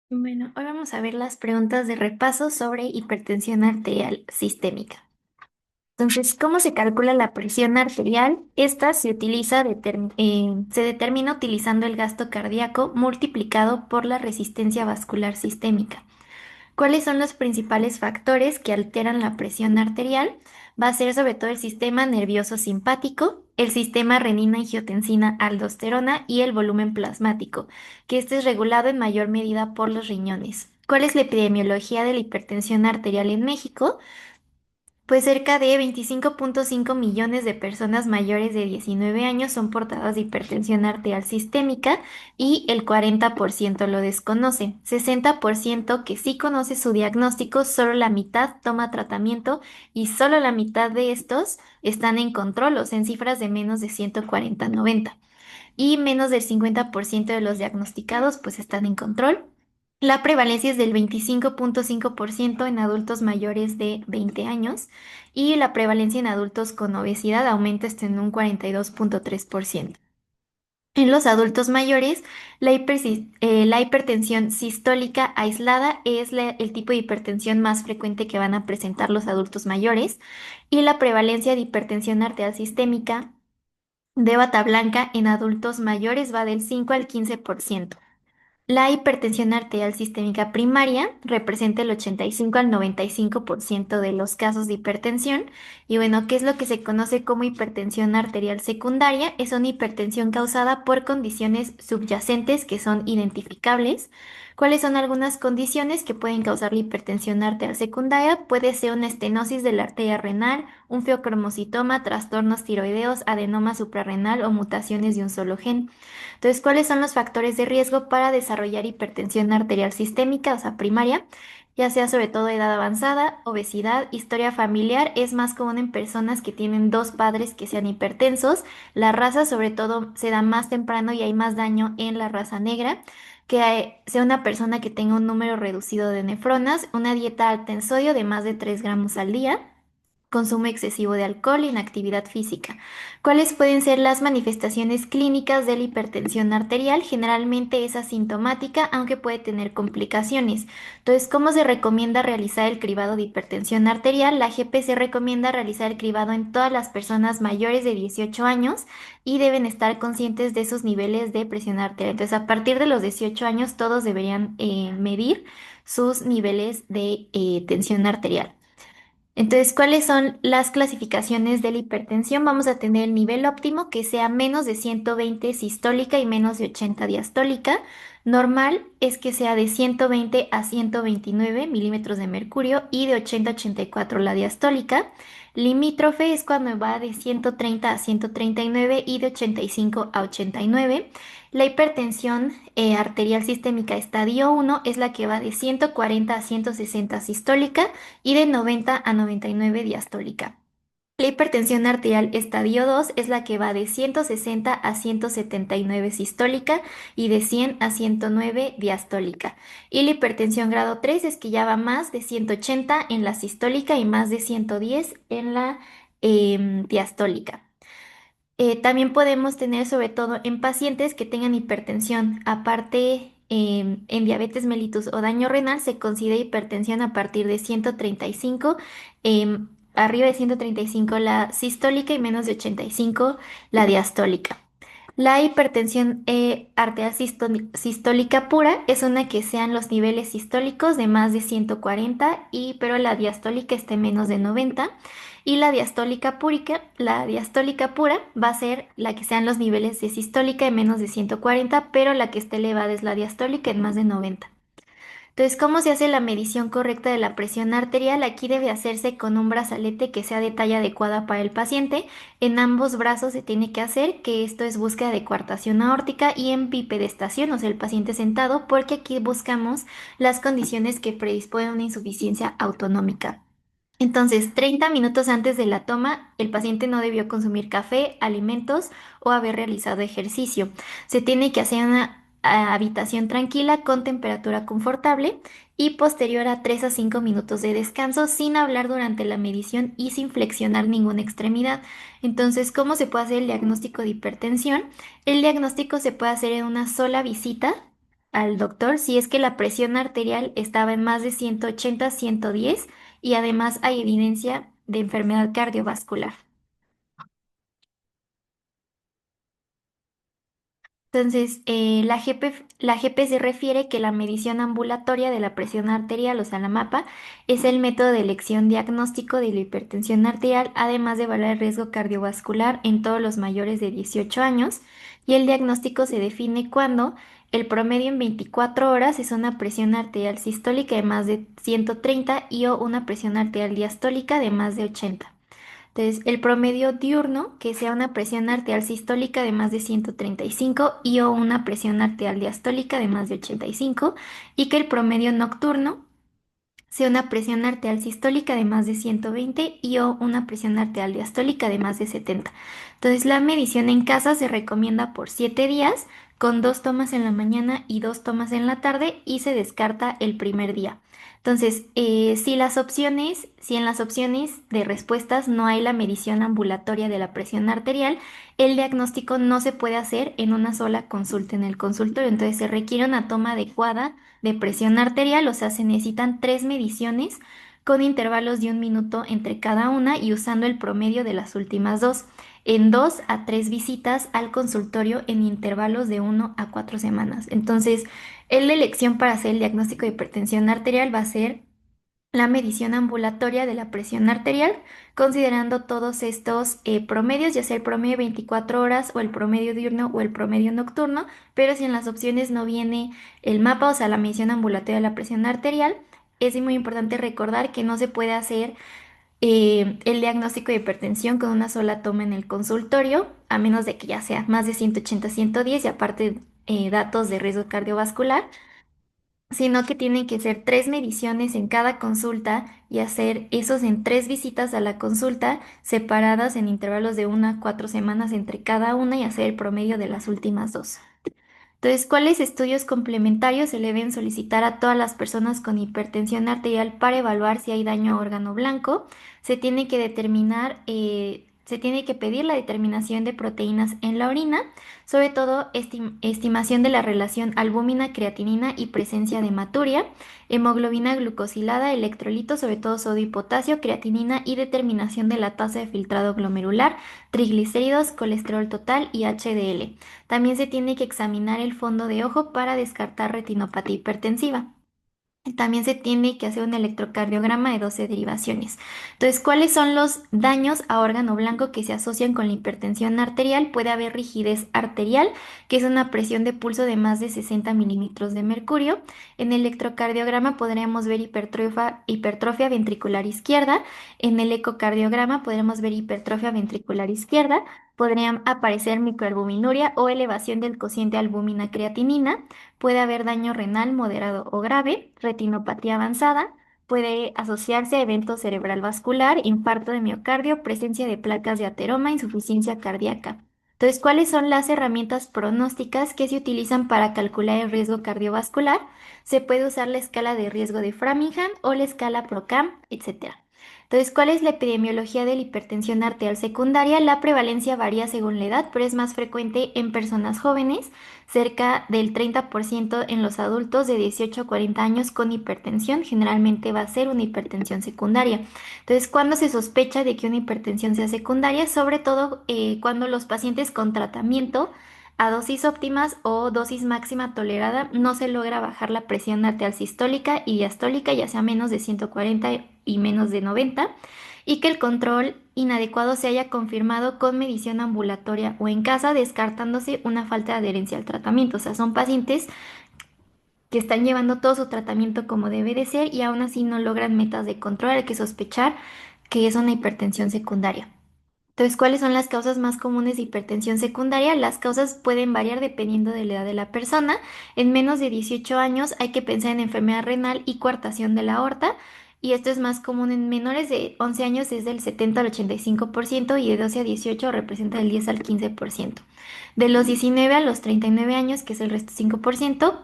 Bueno, hoy vamos a ver las preguntas de repaso sobre hipertensión arterial sistémica. Entonces, ¿cómo se calcula la presión arterial? Esta se determina utilizando el gasto cardíaco multiplicado por la resistencia vascular sistémica. ¿Cuáles son los principales factores que alteran la presión arterial? Va a ser sobre todo el sistema nervioso simpático, el sistema renina-angiotensina-aldosterona y el volumen plasmático, que este es regulado en mayor medida por los riñones. ¿Cuál es la epidemiología de la hipertensión arterial en México? Pues cerca de 25.5 millones de personas mayores de 19 años son portadoras de hipertensión arterial sistémica y el 40% lo desconoce. 60% que sí conoce su diagnóstico, solo la mitad toma tratamiento y solo la mitad de estos están en control, o sea, en cifras de menos de 140-90 y menos del 50% de los diagnosticados pues están en control. La prevalencia es del 25.5% en adultos mayores de 20 años y la prevalencia en adultos con obesidad aumenta hasta en un 42.3%. En los adultos mayores, la hipertensión sistólica aislada es el tipo de hipertensión más frecuente que van a presentar los adultos mayores y la prevalencia de hipertensión arterial sistémica de bata blanca en adultos mayores va del 5 al 15%. La hipertensión arterial sistémica primaria representa el 85 al 95% de los casos de hipertensión. Y bueno, ¿qué es lo que se conoce como hipertensión arterial secundaria? Es una hipertensión causada por condiciones subyacentes que son identificables. ¿Cuáles son algunas condiciones que pueden causar la hipertensión arterial secundaria? Puede ser una estenosis de la arteria renal, un feocromocitoma, trastornos tiroideos, adenoma suprarrenal o mutaciones de un solo gen. Entonces, ¿cuáles son los factores de riesgo para desarrollar hipertensión arterial sistémica, o sea, primaria? Ya sea sobre todo edad avanzada, obesidad, historia familiar, es más común en personas que tienen dos padres que sean hipertensos. La raza sobre todo se da más temprano y hay más daño en la raza negra. Sea una persona que tenga un número reducido de nefronas, una dieta alta en sodio de más de 3 gramos al día, consumo excesivo de alcohol, inactividad física. ¿Cuáles pueden ser las manifestaciones clínicas de la hipertensión arterial? Generalmente es asintomática, aunque puede tener complicaciones. Entonces, ¿cómo se recomienda realizar el cribado de hipertensión arterial? La GPC recomienda realizar el cribado en todas las personas mayores de 18 años y deben estar conscientes de sus niveles de presión arterial. Entonces, a partir de los 18 años, todos deberían medir sus niveles de tensión arterial. Entonces, ¿cuáles son las clasificaciones de la hipertensión? Vamos a tener el nivel óptimo que sea menos de 120 sistólica y menos de 80 diastólica. Normal es que sea de 120 a 129 milímetros de mercurio y de 80 a 84 la diastólica. Limítrofe es cuando va de 130 a 139 y de 85 a 89. La hipertensión arterial sistémica estadio 1 es la que va de 140 a 160 sistólica y de 90 a 99 diastólica. La hipertensión arterial estadio 2 es la que va de 160 a 179 sistólica y de 100 a 109 diastólica. Y la hipertensión grado 3 es que ya va más de 180 en la sistólica y más de 110 en la diastólica. También podemos tener sobre todo en pacientes que tengan hipertensión. Aparte, en diabetes mellitus o daño renal se considera hipertensión a partir de 135, arriba de 135 la sistólica y menos de 85 la diastólica. La hipertensión arterial sistólica pura es una que sean los niveles sistólicos de más de 140 pero la diastólica esté menos de 90. Y la diastólica pura va a ser la que sean los niveles de sistólica en menos de 140, pero la que esté elevada es la diastólica en más de 90. Entonces, ¿cómo se hace la medición correcta de la presión arterial? Aquí debe hacerse con un brazalete que sea de talla adecuada para el paciente. En ambos brazos se tiene que hacer, que esto es búsqueda de coartación aórtica y en bipedestación, o sea, el paciente sentado, porque aquí buscamos las condiciones que predisponen a una insuficiencia autonómica. Entonces, 30 minutos antes de la toma, el paciente no debió consumir café, alimentos o haber realizado ejercicio. Se tiene que hacer una habitación tranquila con temperatura confortable y posterior a 3 a 5 minutos de descanso sin hablar durante la medición y sin flexionar ninguna extremidad. Entonces, ¿cómo se puede hacer el diagnóstico de hipertensión? El diagnóstico se puede hacer en una sola visita al doctor si es que la presión arterial estaba en más de 180-110 y además hay evidencia de enfermedad cardiovascular. Entonces, la GP se refiere que la medición ambulatoria de la presión arterial, o sea, la MAPA, es el método de elección diagnóstico de la hipertensión arterial, además de evaluar el riesgo cardiovascular en todos los mayores de 18 años. Y el diagnóstico se define cuando el promedio en 24 horas es una presión arterial sistólica de más de 130 y o una presión arterial diastólica de más de 80. Entonces, el promedio diurno, que sea una presión arterial sistólica de más de 135 y o una presión arterial diastólica de más de 85, y que el promedio nocturno sea una presión arterial sistólica de más de 120 y o una presión arterial diastólica de más de 70. Entonces, la medición en casa se recomienda por 7 días, con 2 tomas en la mañana y 2 tomas en la tarde, y se descarta el primer día. Entonces, si en las opciones de respuestas no hay la medición ambulatoria de la presión arterial, el diagnóstico no se puede hacer en una sola consulta en el consultorio. Entonces, se requiere una toma adecuada de presión arterial, o sea, se necesitan 3 mediciones con intervalos de 1 minuto entre cada una y usando el promedio de las últimas dos, en 2 a 3 visitas al consultorio en intervalos de 1 a 4 semanas. Entonces, la elección para hacer el diagnóstico de hipertensión arterial va a ser la medición ambulatoria de la presión arterial, considerando todos estos promedios, ya sea el promedio de 24 horas o el promedio diurno o el promedio nocturno, pero si en las opciones no viene el mapa, o sea, la medición ambulatoria de la presión arterial, es muy importante recordar que no se puede hacer el diagnóstico de hipertensión con una sola toma en el consultorio, a menos de que ya sea más de 180-110 y aparte datos de riesgo cardiovascular, sino que tienen que ser 3 mediciones en cada consulta y hacer esos en 3 visitas a la consulta, separadas en intervalos de 1 a 4 semanas entre cada una, y hacer el promedio de las últimas dos. Entonces, ¿cuáles estudios complementarios se le deben solicitar a todas las personas con hipertensión arterial para evaluar si hay daño a órgano blanco? Se tiene que pedir la determinación de proteínas en la orina, sobre todo estimación de la relación albúmina-creatinina y presencia de hematuria, hemoglobina glucosilada, electrolitos, sobre todo sodio y potasio, creatinina, y determinación de la tasa de filtrado glomerular, triglicéridos, colesterol total y HDL. También se tiene que examinar el fondo de ojo para descartar retinopatía hipertensiva. También se tiene que hacer un electrocardiograma de 12 derivaciones. Entonces, ¿cuáles son los daños a órgano blanco que se asocian con la hipertensión arterial? Puede haber rigidez arterial, que es una presión de pulso de más de 60 milímetros de mercurio. En el electrocardiograma podríamos ver hipertrofia ventricular izquierda. En el ecocardiograma podremos ver hipertrofia ventricular izquierda. Podrían aparecer microalbuminuria o elevación del cociente albúmina-creatinina. Puede haber daño renal moderado o grave, retinopatía avanzada, puede asociarse a evento cerebral vascular, infarto de miocardio, presencia de placas de ateroma, insuficiencia cardíaca. Entonces, ¿cuáles son las herramientas pronósticas que se utilizan para calcular el riesgo cardiovascular? Se puede usar la escala de riesgo de Framingham o la escala PROCAM, etc. Entonces, ¿cuál es la epidemiología de la hipertensión arterial secundaria? La prevalencia varía según la edad, pero es más frecuente en personas jóvenes, cerca del 30% en los adultos de 18 a 40 años con hipertensión. Generalmente va a ser una hipertensión secundaria. Entonces, ¿cuándo se sospecha de que una hipertensión sea secundaria? Sobre todo cuando los pacientes con tratamiento a dosis óptimas o dosis máxima tolerada no se logra bajar la presión arterial sistólica y diastólica, ya sea menos de 140 y menos de 90, y que el control inadecuado se haya confirmado con medición ambulatoria o en casa, descartándose una falta de adherencia al tratamiento. O sea, son pacientes que están llevando todo su tratamiento como debe de ser y aún así no logran metas de control. Hay que sospechar que es una hipertensión secundaria. Entonces, ¿cuáles son las causas más comunes de hipertensión secundaria? Las causas pueden variar dependiendo de la edad de la persona. En menos de 18 años hay que pensar en enfermedad renal y coartación de la aorta. Y esto es más común en menores de 11 años, es del 70 al 85%, y de 12 a 18 representa del 10 al 15%. De los 19 a los 39 años, que es el resto 5%,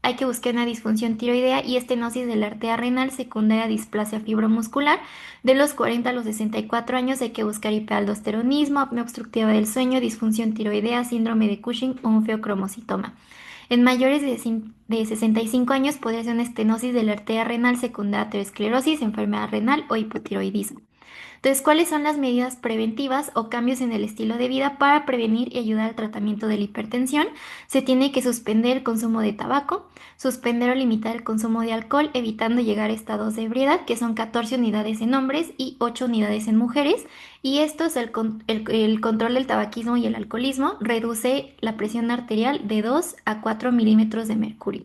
hay que buscar una disfunción tiroidea y estenosis de la arteria renal secundaria a displasia fibromuscular. De los 40 a los 64 años hay que buscar hiperaldosteronismo, apnea obstructiva del sueño, disfunción tiroidea, síndrome de Cushing o un feocromocitoma. En mayores de 65 años podría ser una estenosis de la arteria renal secundaria a aterosclerosis, enfermedad renal o hipotiroidismo. Entonces, ¿cuáles son las medidas preventivas o cambios en el estilo de vida para prevenir y ayudar al tratamiento de la hipertensión? Se tiene que suspender el consumo de tabaco, suspender o limitar el consumo de alcohol, evitando llegar a estados de ebriedad, que son 14 unidades en hombres y 8 unidades en mujeres. Y esto es el control del tabaquismo y el alcoholismo, reduce la presión arterial de 2 a 4 milímetros de mercurio.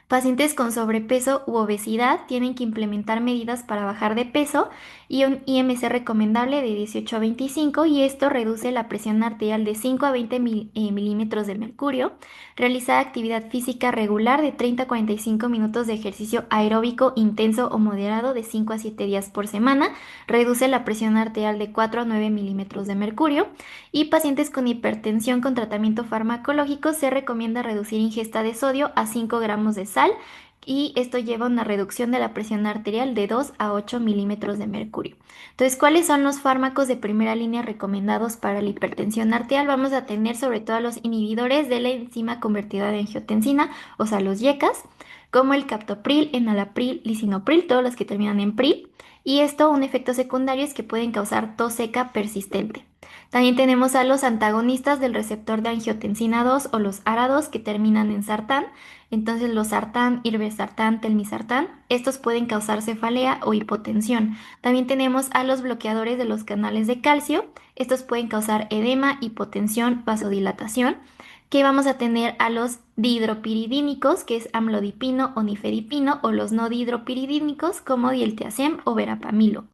Pacientes con sobrepeso u obesidad tienen que implementar medidas para bajar de peso y un IMC recomendable de 18 a 25 y esto reduce la presión arterial de 5 a 20 milímetros de mercurio. Realizar actividad física regular de 30 a 45 minutos de ejercicio aeróbico intenso o moderado de 5 a 7 días por semana. Reduce la presión arterial de 4 a 9 milímetros de mercurio. Y pacientes con hipertensión con tratamiento farmacológico se recomienda reducir ingesta de sodio a 5 gramos de sal y esto lleva a una reducción de la presión arterial de 2 a 8 milímetros de mercurio. Entonces, ¿cuáles son los fármacos de primera línea recomendados para la hipertensión arterial? Vamos a tener sobre todo los inhibidores de la enzima convertidora de angiotensina, o sea, los YECAS, como el captopril, enalapril, lisinopril, todos los que terminan en pril. Y esto, un efecto secundario es que pueden causar tos seca persistente. También tenemos a los antagonistas del receptor de angiotensina 2 o los ARA2 que terminan en sartán. Entonces los sartán, irbesartán, telmisartán, estos pueden causar cefalea o hipotensión. También tenemos a los bloqueadores de los canales de calcio. Estos pueden causar edema, hipotensión, vasodilatación. Que vamos a tener a los dihidropiridínicos, que es amlodipino o nifedipino, o los no dihidropiridínicos como dieltiazem o verapamilo.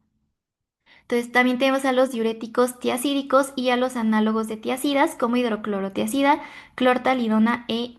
Entonces, también tenemos a los diuréticos tiacídicos y a los análogos de tiacidas como hidroclorotiacida, clortalidona e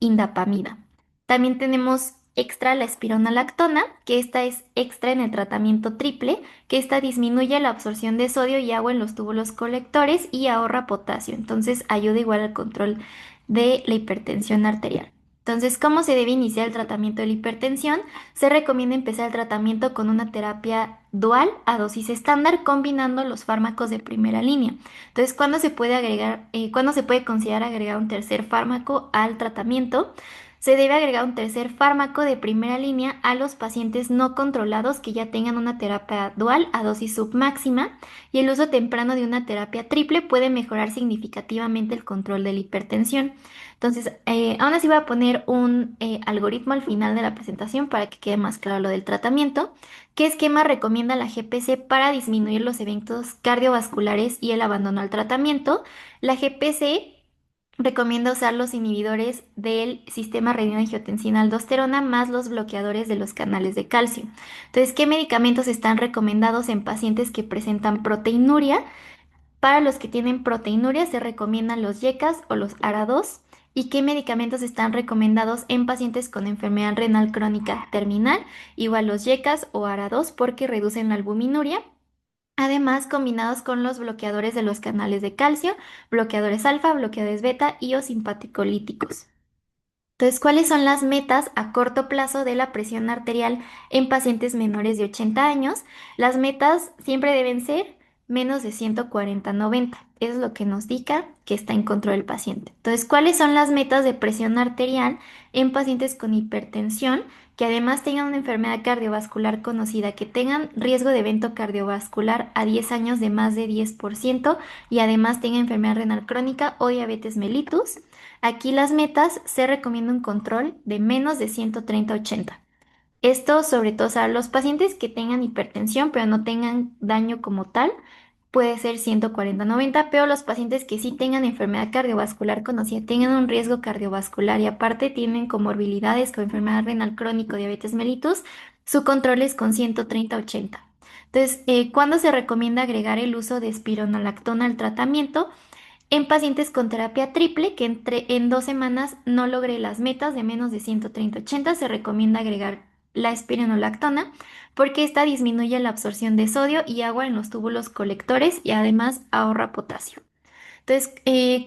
indapamida. También tenemos extra la espironolactona, que esta es extra en el tratamiento triple, que esta disminuye la absorción de sodio y agua en los túbulos colectores y ahorra potasio. Entonces, ayuda igual al control de la hipertensión arterial. Entonces, ¿cómo se debe iniciar el tratamiento de la hipertensión? Se recomienda empezar el tratamiento con una terapia dual a dosis estándar, combinando los fármacos de primera línea. Entonces, ¿cuándo se puede considerar agregar un tercer fármaco al tratamiento? Se debe agregar un tercer fármaco de primera línea a los pacientes no controlados que ya tengan una terapia dual a dosis submáxima y el uso temprano de una terapia triple puede mejorar significativamente el control de la hipertensión. Entonces, aún así voy a poner un algoritmo al final de la presentación para que quede más claro lo del tratamiento. ¿Qué esquema recomienda la GPC para disminuir los eventos cardiovasculares y el abandono al tratamiento? La GPC recomienda usar los inhibidores del sistema renina-angiotensina-aldosterona más los bloqueadores de los canales de calcio. Entonces, ¿qué medicamentos están recomendados en pacientes que presentan proteinuria? Para los que tienen proteinuria se recomiendan los YECAS o los ARA2. ¿Y qué medicamentos están recomendados en pacientes con enfermedad renal crónica terminal? Igual los YECAS o ARA2 porque reducen la albuminuria. Además, combinados con los bloqueadores de los canales de calcio, bloqueadores alfa, bloqueadores beta y o simpaticolíticos. Entonces, ¿cuáles son las metas a corto plazo de la presión arterial en pacientes menores de 80 años? Las metas siempre deben ser menos de 140/90. Eso es lo que nos indica que está en control del paciente. Entonces, ¿cuáles son las metas de presión arterial en pacientes con hipertensión que además tengan una enfermedad cardiovascular conocida, que tengan riesgo de evento cardiovascular a 10 años de más de 10% y además tengan enfermedad renal crónica o diabetes mellitus? Aquí las metas se recomienda un control de menos de 130/80. Esto sobre todo para los pacientes que tengan hipertensión pero no tengan daño como tal, puede ser 140/90, pero los pacientes que sí tengan enfermedad cardiovascular conocida, tengan un riesgo cardiovascular y aparte tienen comorbilidades con enfermedad renal crónica o diabetes mellitus, su control es con 130/80. Entonces, ¿cuándo se recomienda agregar el uso de espironolactona al tratamiento? En pacientes con terapia triple que en 2 semanas no logre las metas de menos de 130/80, se recomienda agregar la espironolactona porque esta disminuye la absorción de sodio y agua en los túbulos colectores y además ahorra potasio. Entonces,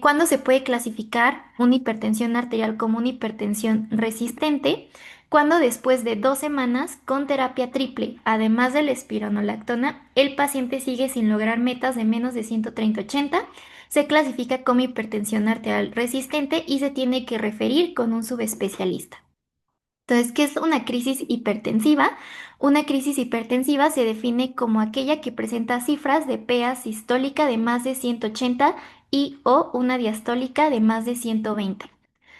¿cuándo se puede clasificar una hipertensión arterial como una hipertensión resistente? Cuando después de 2 semanas con terapia triple, además de la espironolactona, el paciente sigue sin lograr metas de menos de 130/80, se clasifica como hipertensión arterial resistente y se tiene que referir con un subespecialista. Entonces, ¿qué es una crisis hipertensiva? Una crisis hipertensiva se define como aquella que presenta cifras de PA sistólica de más de 180 y o una diastólica de más de 120.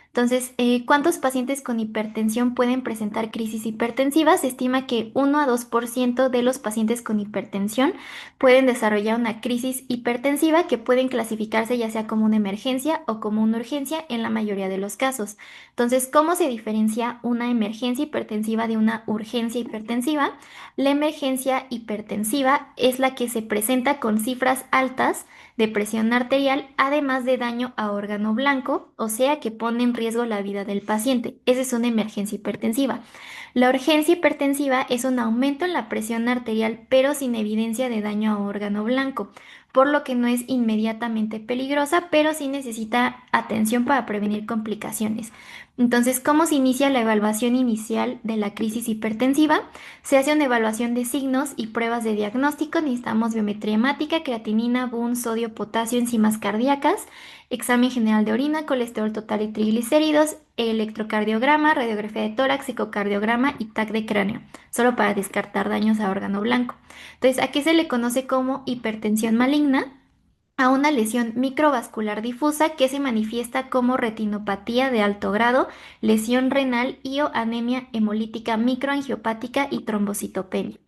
Entonces, ¿cuántos pacientes con hipertensión pueden presentar crisis hipertensiva? Se estima que 1 a 2% de los pacientes con hipertensión pueden desarrollar una crisis hipertensiva que pueden clasificarse ya sea como una emergencia o como una urgencia en la mayoría de los casos. Entonces, ¿cómo se diferencia una emergencia hipertensiva de una urgencia hipertensiva? La emergencia hipertensiva es la que se presenta con cifras altas de presión arterial, además de daño a órgano blanco, o sea que pone en riesgo la vida del paciente. Esa es una emergencia hipertensiva. La urgencia hipertensiva es un aumento en la presión arterial, pero sin evidencia de daño a órgano blanco, por lo que no es inmediatamente peligrosa, pero sí necesita atención para prevenir complicaciones. Entonces, ¿cómo se inicia la evaluación inicial de la crisis hipertensiva? Se hace una evaluación de signos y pruebas de diagnóstico. Necesitamos biometría hemática, creatinina, BUN, sodio, potasio, enzimas cardíacas, examen general de orina, colesterol total y triglicéridos, electrocardiograma, radiografía de tórax, ecocardiograma y TAC de cráneo, solo para descartar daños a órgano blanco. Entonces, ¿a qué se le conoce como hipertensión maligna? A una lesión microvascular difusa que se manifiesta como retinopatía de alto grado, lesión renal y o anemia hemolítica microangiopática y trombocitopenia.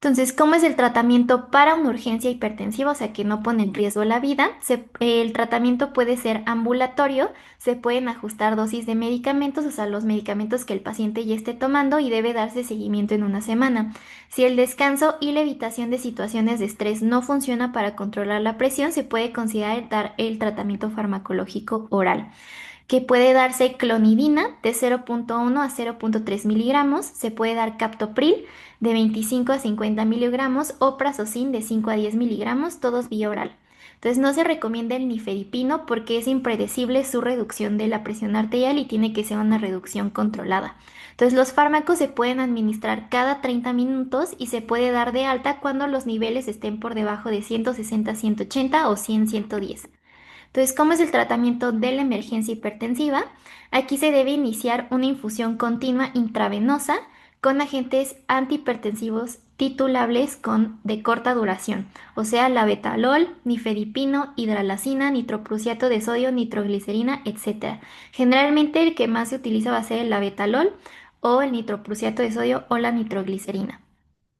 Entonces, ¿cómo es el tratamiento para una urgencia hipertensiva? O sea, que no pone en riesgo la vida. El tratamiento puede ser ambulatorio, se pueden ajustar dosis de medicamentos, o sea, los medicamentos que el paciente ya esté tomando y debe darse seguimiento en una semana. Si el descanso y la evitación de situaciones de estrés no funciona para controlar la presión, se puede considerar dar el tratamiento farmacológico oral que puede darse clonidina de 0,1 a 0,3 miligramos, se puede dar captopril de 25 a 50 miligramos o prazosin de 5 a 10 miligramos, todos vía oral. Entonces no se recomienda el nifedipino porque es impredecible su reducción de la presión arterial y tiene que ser una reducción controlada. Entonces los fármacos se pueden administrar cada 30 minutos y se puede dar de alta cuando los niveles estén por debajo de 160, 180 o 100, 110. Entonces, ¿cómo es el tratamiento de la emergencia hipertensiva? Aquí se debe iniciar una infusión continua intravenosa con agentes antihipertensivos titulables de corta duración, o sea, labetalol, nifedipino, hidralazina, nitroprusiato de sodio, nitroglicerina, etc. Generalmente el que más se utiliza va a ser el labetalol o el nitroprusiato de sodio o la nitroglicerina.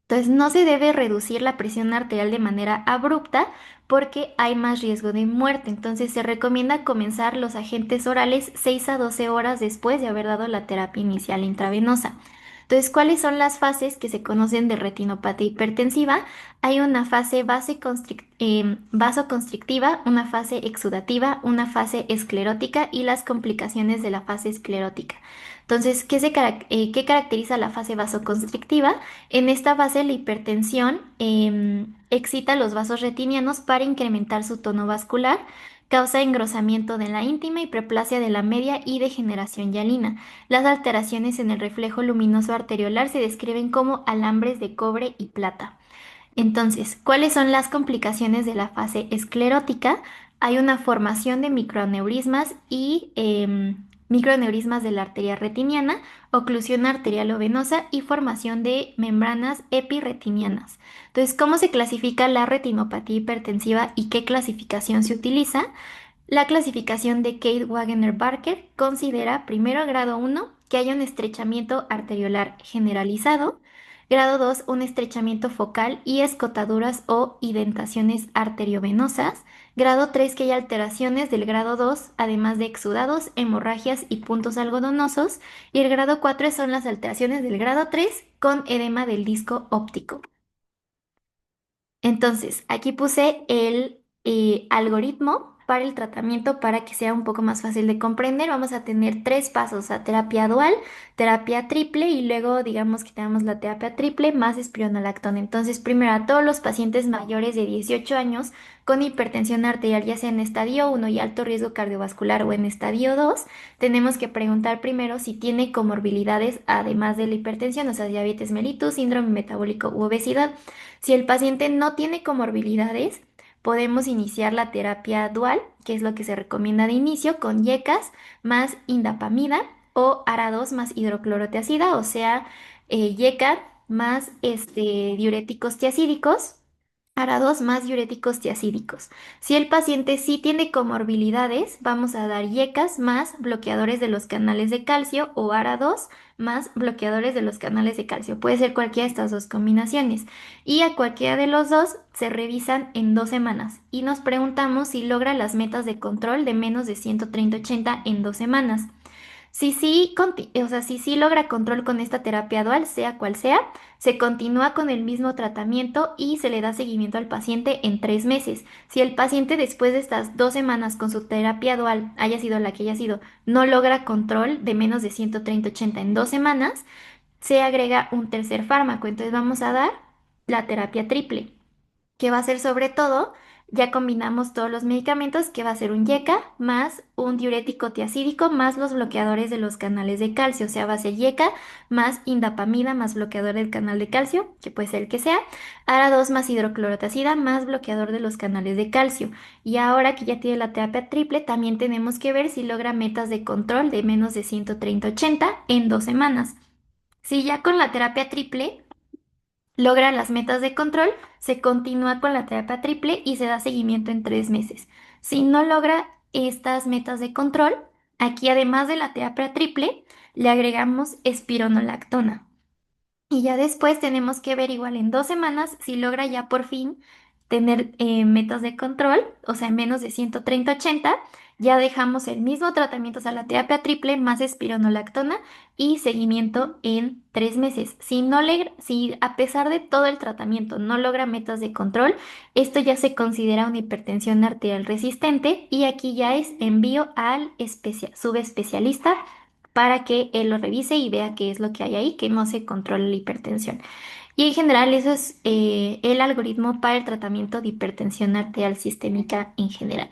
Entonces, no se debe reducir la presión arterial de manera abrupta porque hay más riesgo de muerte. Entonces, se recomienda comenzar los agentes orales 6 a 12 horas después de haber dado la terapia inicial intravenosa. Entonces, ¿cuáles son las fases que se conocen de retinopatía hipertensiva? Hay una fase vasoconstrictiva, una fase exudativa, una fase esclerótica y las complicaciones de la fase esclerótica. Entonces, ¿qué caracteriza la fase vasoconstrictiva? En esta fase la hipertensión excita los vasos retinianos para incrementar su tono vascular, causa engrosamiento de la íntima, hiperplasia de la media y degeneración hialina. Las alteraciones en el reflejo luminoso arteriolar se describen como alambres de cobre y plata. Entonces, ¿cuáles son las complicaciones de la fase esclerótica? Hay una formación de microaneurismas y microaneurismas de la arteria retiniana, oclusión arterial o venosa y formación de membranas epirretinianas. Entonces, ¿cómo se clasifica la retinopatía hipertensiva y qué clasificación se utiliza? La clasificación de Kate Wagener Barker considera primero grado 1 que haya un estrechamiento arteriolar generalizado, grado 2 un estrechamiento focal y escotaduras o indentaciones arteriovenosas, grado 3 que haya alteraciones del grado 2 además de exudados, hemorragias y puntos algodonosos, y el grado 4 son las alteraciones del grado 3 con edema del disco óptico. Entonces, aquí puse el algoritmo para el tratamiento para que sea un poco más fácil de comprender. Vamos a tener tres pasos: a terapia dual, terapia triple y luego digamos que tenemos la terapia triple más espionolactona. Entonces, primero a todos los pacientes mayores de 18 años con hipertensión arterial, ya sea en estadio 1 y alto riesgo cardiovascular o en estadio 2, tenemos que preguntar primero si tiene comorbilidades además de la hipertensión, o sea, diabetes mellitus, síndrome metabólico u obesidad. Si el paciente no tiene comorbilidades, podemos iniciar la terapia dual, que es lo que se recomienda de inicio, con yecas más indapamida o ARA-2 más hidroclorotiazida, o sea, yeca más diuréticos tiacídicos. ARA-2 más diuréticos tiacídicos. Si el paciente sí tiene comorbilidades, vamos a dar yecas más bloqueadores de los canales de calcio o ARA-2 más bloqueadores de los canales de calcio. Puede ser cualquiera de estas dos combinaciones. Y a cualquiera de los dos se revisan en 2 semanas. Y nos preguntamos si logra las metas de control de menos de 130-80 en 2 semanas. Si sí, o sea, si sí logra control con esta terapia dual, sea cual sea, se continúa con el mismo tratamiento y se le da seguimiento al paciente en 3 meses. Si el paciente después de estas 2 semanas con su terapia dual, haya sido la que haya sido, no logra control de menos de 130-80 en 2 semanas, se agrega un tercer fármaco. Entonces vamos a dar la terapia triple, que va a ser sobre todo, ya combinamos todos los medicamentos, que va a ser un YECA más un diurético tiacídico más los bloqueadores de los canales de calcio, o sea, va a ser YECA más indapamida más bloqueador del canal de calcio, que puede ser el que sea, ARA-2 más hidroclorotiazida más bloqueador de los canales de calcio. Y ahora que ya tiene la terapia triple, también tenemos que ver si logra metas de control de menos de 130-80 en 2 semanas. Si ya con la terapia triple logra las metas de control, se continúa con la terapia triple y se da seguimiento en 3 meses. Si no logra estas metas de control, aquí además de la terapia triple, le agregamos espironolactona. Y ya después tenemos que ver igual en 2 semanas si logra ya por fin tener metas de control, o sea, en menos de 130-80, ya dejamos el mismo tratamiento, o sea, la terapia triple más espironolactona y seguimiento en 3 meses. Si a pesar de todo el tratamiento no logra metas de control, esto ya se considera una hipertensión arterial resistente y aquí ya es envío al subespecialista para que él lo revise y vea qué es lo que hay ahí, que no se controla la hipertensión. Y en general eso es el algoritmo para el tratamiento de hipertensión arterial sistémica en general.